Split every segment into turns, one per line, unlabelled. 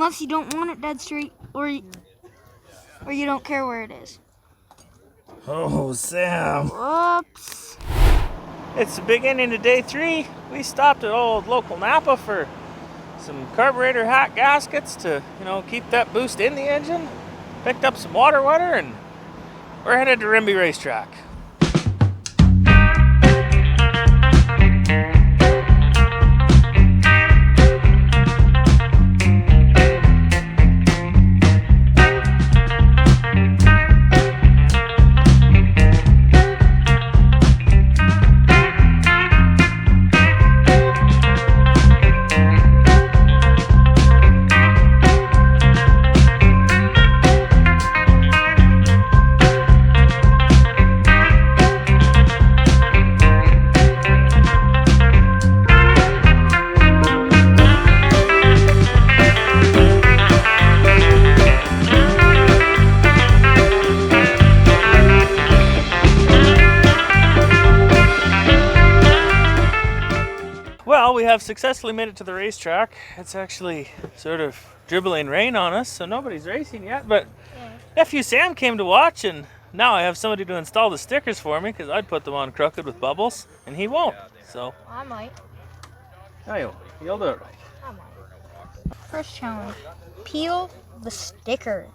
Unless you don't want it dead straight, or you don't care where it is.
Oh, Sam.
Whoops.
It's the beginning of day 3. We stopped at old local Napa for some carburetor hat gaskets to, keep that boost in the engine. Picked up some water, and we're headed to Rimby Racetrack. Well, we have successfully made it to the racetrack. It's actually sort of dribbling rain on us, so nobody's racing yet, but Nephew Sam came to watch, and now I have somebody to install the stickers for me because I'd put them on crooked with bubbles, and he won't, so.
I might.
No, you'll do it right.
I might. First challenge, peel the sticker.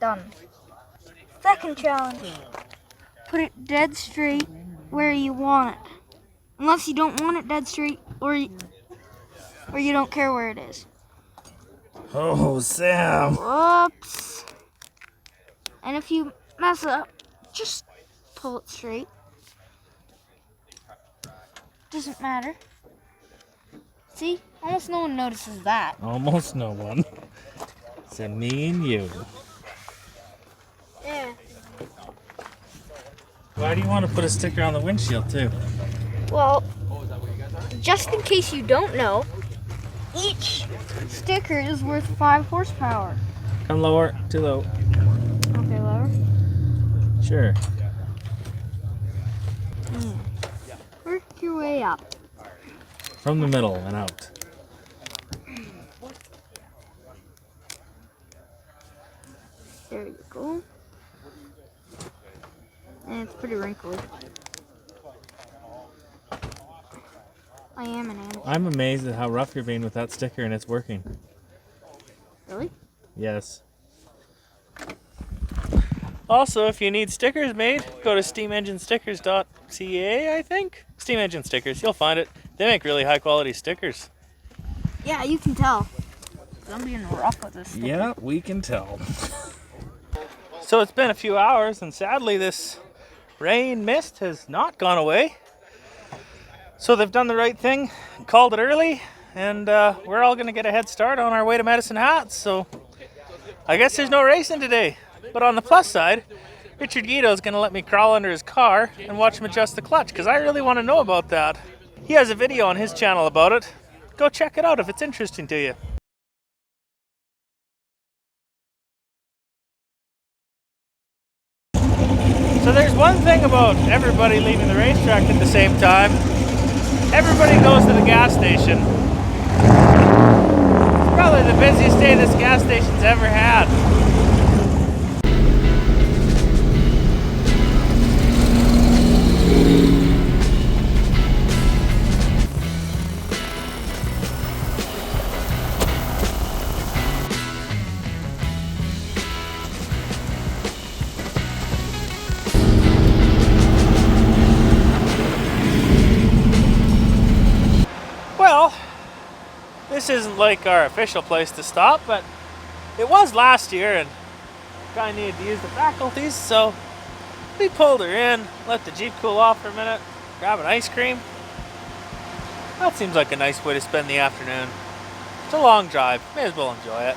Done. Second challenge, put it dead straight where you want it. Unless you don't want it dead straight, or you don't care where it is.
Oh, Sam.
Whoops. And if you mess up, just pull it straight. Doesn't matter. See? Almost no one notices that.
Almost no one. It's me and you.
Yeah.
Why do you want to put a sticker on the windshield, too?
Well, just in case you don't know, each sticker is worth 5 horsepower.
Come lower. Too low.
Okay, lower.
Sure.
Work your way up.
From the middle and out.
There you go. And it's pretty wrinkly. I am an animal.
I'm amazed at how rough you're being with that sticker, and it's working.
Really?
Yes. Also, if you need stickers made, go to SteamEngineStickers.ca, I think. Steam Engine Stickers, you'll find it. They make really high quality stickers.
Yeah, you can tell. I'm being rough with this sticker.
Yeah, we can tell. So it's been a few hours, and sadly this rain mist has not gone away. So they've done the right thing, called it early, and we're all going to get a head start on our way to Medicine Hat. So I guess there's no racing today. But on the plus side, Richard Guido is going to let me crawl under his car and watch him adjust the clutch, because I really want to know about that. He has a video on his channel about it. Go check it out if it's interesting to you. So there's one thing about everybody leaving the racetrack at the same time. Everybody goes to the gas station. It's probably the busiest day this gas station's ever had. Well, this isn't like our official place to stop, but it was last year and guy needed to use the faculties, so we pulled her in, let the Jeep cool off for a minute, grab an ice cream. That seems like a nice way to spend the afternoon. It's a long drive, may as well enjoy it.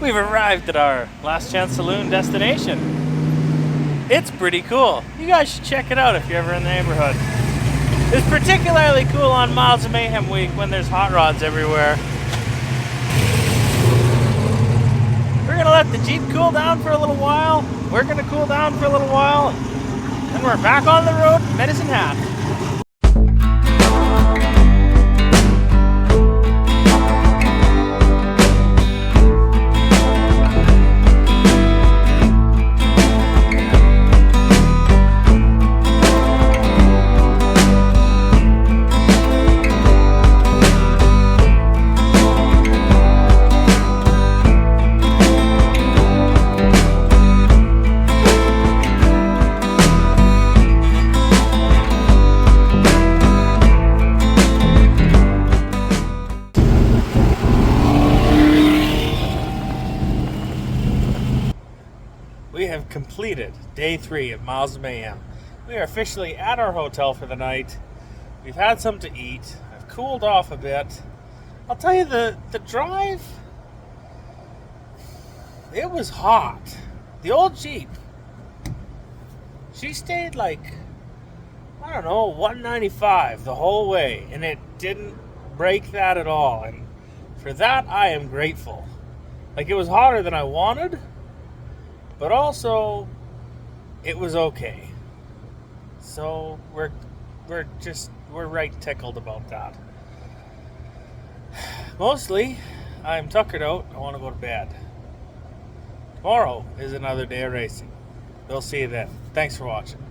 We've arrived at our last chance saloon destination. It's pretty cool. You guys should check it out if you're ever in the neighborhood. It's particularly cool on Miles of Mayhem week when there's hot rods everywhere. We're gonna let the Jeep cool down for a little while. We're gonna cool down for a little while. Then we're back on the road, Medicine Hat. We have completed day 3 of Miles of Mayhem. We are officially at our hotel for the night. We've had something to eat. I've cooled off a bit. I'll tell you, the drive, it was hot. The old Jeep, she stayed like, I don't know, 195 the whole way, and it didn't break that at all. And for that, I am grateful. Like, it was hotter than I wanted, but also, it was okay. So we're right tickled about that. Mostly, I'm tuckered out. I want to go to bed. Tomorrow is another day of racing. We'll see you then. Thanks for watching.